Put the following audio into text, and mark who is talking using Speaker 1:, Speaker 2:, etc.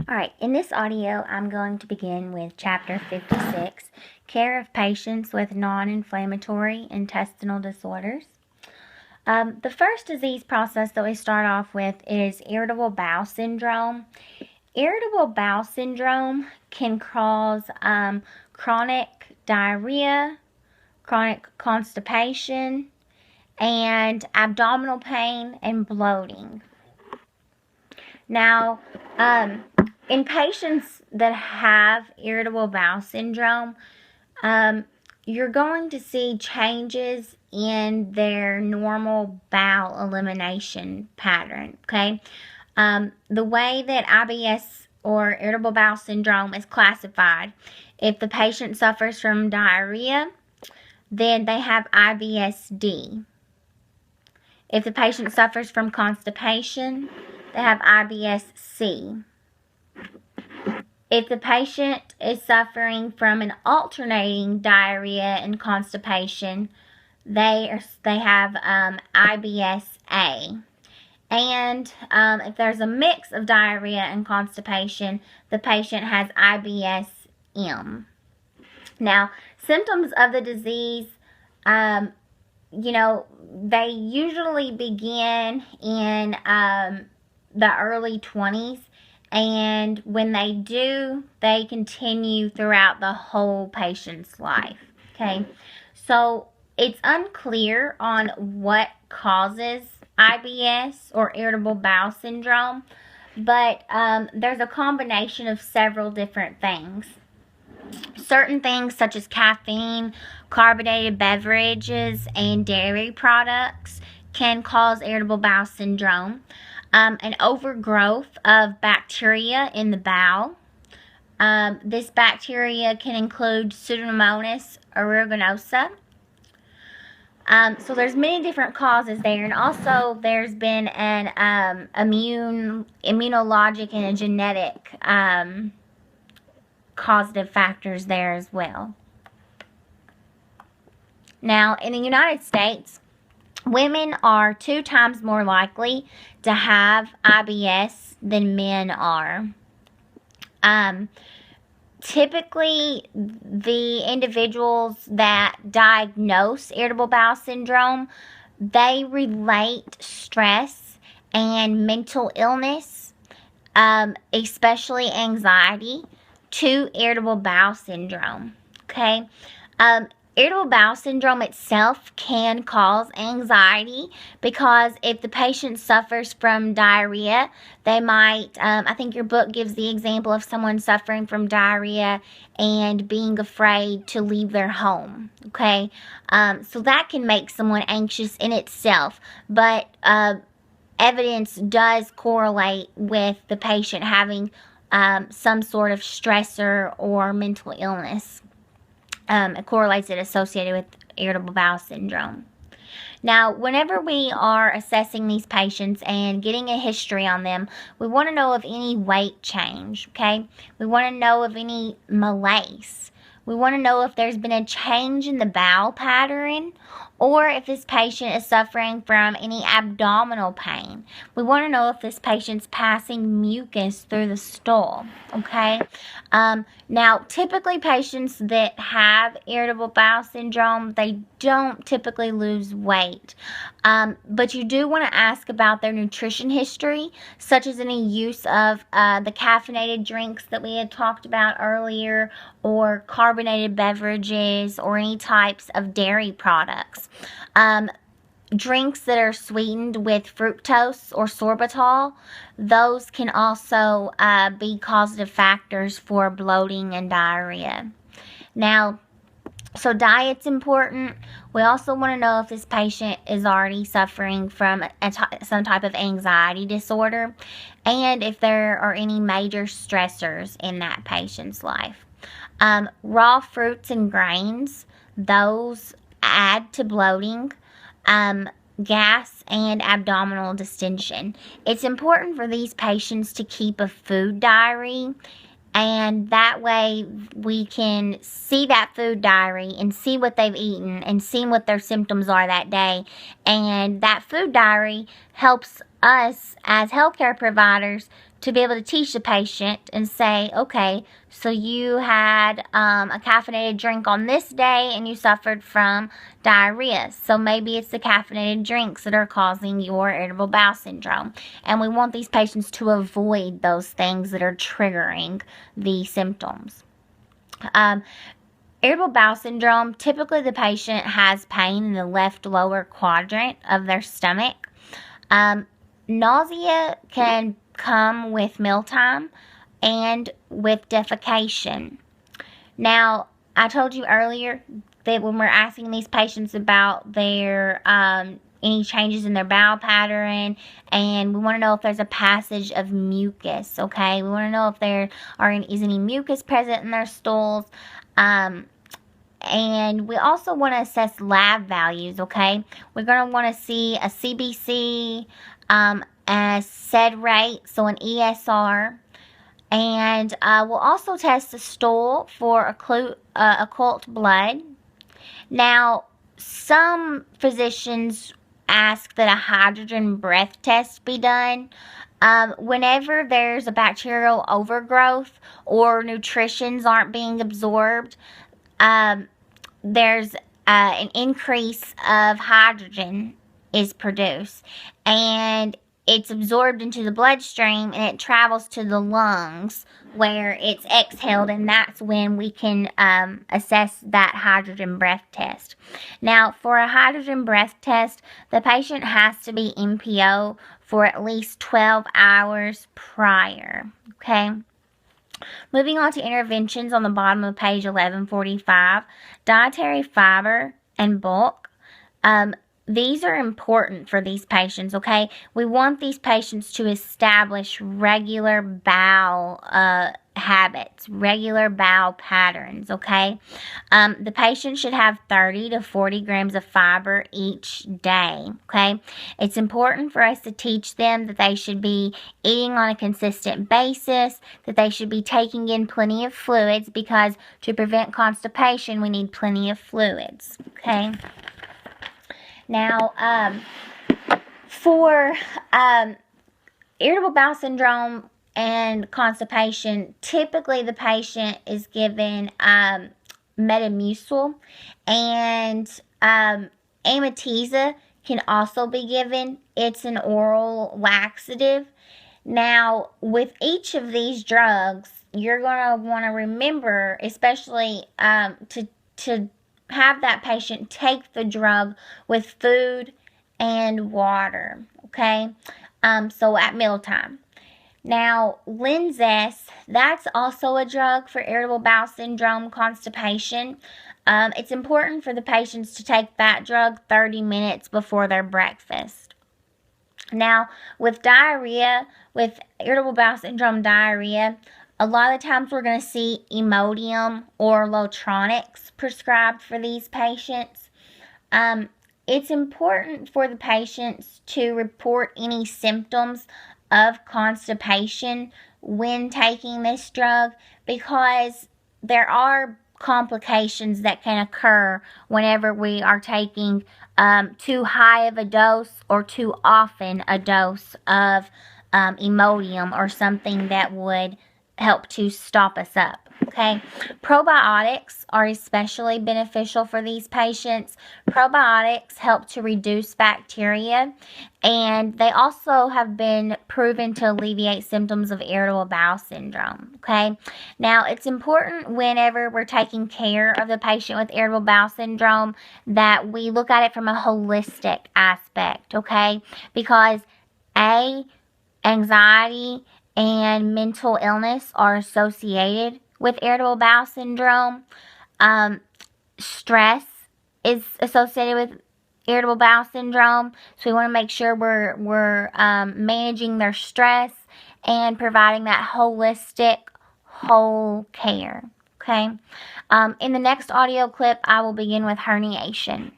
Speaker 1: Alright, in this audio, I'm going to begin with Chapter 56, Care of Patients with Non-Inflammatory Intestinal Disorders. The first disease process that we start off with is irritable bowel syndrome. Irritable bowel syndrome can cause chronic diarrhea, chronic constipation, and abdominal pain and bloating. Now, in patients that have irritable bowel syndrome, you're going to see changes in their normal bowel elimination pattern, okay? The way that IBS or irritable bowel syndrome is classified, if the patient suffers from diarrhea, then they have IBS-D. If the patient suffers from constipation, they have IBS-C. If the patient is suffering from an alternating diarrhea and constipation, they have IBS-A. And if there's a mix of diarrhea and constipation, the patient has IBS-M. Now, symptoms of the disease, they usually begin in the early 20s. And when they do, they continue throughout the whole patient's life, okay? So it's unclear on what causes IBS or irritable bowel syndrome, but there's a combination of several different things. Certain things such as caffeine, carbonated beverages, and dairy products can cause irritable bowel syndrome. An overgrowth of bacteria in the bowel. This bacteria can include Pseudomonas aeruginosa. So there's many different causes there, and also there's been an immunologic and a genetic causative factors there as well. Now, in the United States, women are 2 times more likely to have IBS than men are. Typically, the individuals that diagnose irritable bowel syndrome, they relate stress and mental illness, especially anxiety, to irritable bowel syndrome, okay? Irritable bowel syndrome itself can cause anxiety because if the patient suffers from diarrhea, they might, I think your book gives the example of someone suffering from diarrhea and being afraid to leave their home, okay? So that can make someone anxious in itself, but evidence does correlate with the patient having some sort of stressor or mental illness. It correlates it associated with irritable bowel syndrome. Now, whenever we are assessing these patients and getting a history on them, we want to know of any weight change, okay? We want to know of any malaise. We want to know if there's been a change in the bowel pattern or if this patient is suffering from any abdominal pain. We want to know if this patient's passing mucus through the stool, okay? Now, typically patients that have irritable bowel syndrome, they don't typically lose weight. But you do want to ask about their nutrition history, such as any use of the caffeinated drinks that we had talked about earlier, or carbonated beverages, or any types of dairy products. Drinks that are sweetened with fructose or sorbitol, those can also be causative factors for bloating and diarrhea. Now, so diet's important. We also want to know if this patient is already suffering from some type of anxiety disorder and if there are any major stressors in that patient's life. Raw fruits and grains, those add to bloating, gas, and abdominal distension. It's important for these patients to keep a food diary, and that way we can see that food diary and see what they've eaten and see what their symptoms are that day. And that food diary helps us as healthcare providers to be able to teach the patient and say, okay, so you had a caffeinated drink on this day and you suffered from diarrhea. So maybe it's the caffeinated drinks that are causing your irritable bowel syndrome. And we want these patients to avoid those things that are triggering the symptoms. Irritable bowel syndrome, typically the patient has pain in the left lower quadrant of their stomach. Nausea can come with mealtime and with defecation. Now, I told you earlier that when we're asking these patients about their any changes in their bowel pattern, and we want to know if there's a passage of mucus, okay? We want to know if there is any mucus present in their stools. And we also want to assess lab values, okay? We're going to want to see a CBC, a SED rate, so an ESR. And we'll also test the stool for occult blood. Now, some physicians ask that a hydrogen breath test be done. Whenever there's a bacterial overgrowth or nutritions aren't being absorbed, there's an increase of hydrogen is produced, and it's absorbed into the bloodstream and it travels to the lungs where it's exhaled, and that's when we can assess that hydrogen breath test. Now, for a hydrogen breath test, the patient has to be NPO for at least 12 hours prior, okay? Moving on to interventions on the bottom of page 1145, dietary fiber and bulk. These are important for these patients, okay? We want these patients to establish regular bowel habits, regular bowel patterns, okay? The patient should have 30 to 40 grams of fiber each day, okay? It's important for us to teach them that they should be eating on a consistent basis, that they should be taking in plenty of fluids, because to prevent constipation, we need plenty of fluids, okay? Now, for irritable bowel syndrome and constipation, typically the patient is given Metamucil, and Amitiza can also be given. It's an oral laxative. Now, with each of these drugs, you're going to want to remember, especially to have that patient take the drug with food and water, okay? So at mealtime. Now, Linzess, that's also a drug for irritable bowel syndrome, constipation. It's important for the patients to take that drug 30 minutes before their breakfast. Now, with diarrhea, with irritable bowel syndrome diarrhea, a lot of the times we're going to see Imodium or Lotronics prescribed for these patients. It's important for the patients to report any symptoms of constipation when taking this drug, because there are complications that can occur whenever we are taking too high of a dose or too often a dose of Imodium or something that would help to stop us up, okay? Probiotics are especially beneficial for these patients. Probiotics help to reduce bacteria, and they also have been proven to alleviate symptoms of irritable bowel syndrome, okay? Now, it's important whenever we're taking care of the patient with irritable bowel syndrome that we look at it from a holistic aspect, okay? Because anxiety and mental illness are associated with irritable bowel syndrome. Stress is associated with irritable bowel syndrome, so we want to make sure we're managing their stress and providing that holistic whole care, okay? In the next audio clip, I will begin with herniation.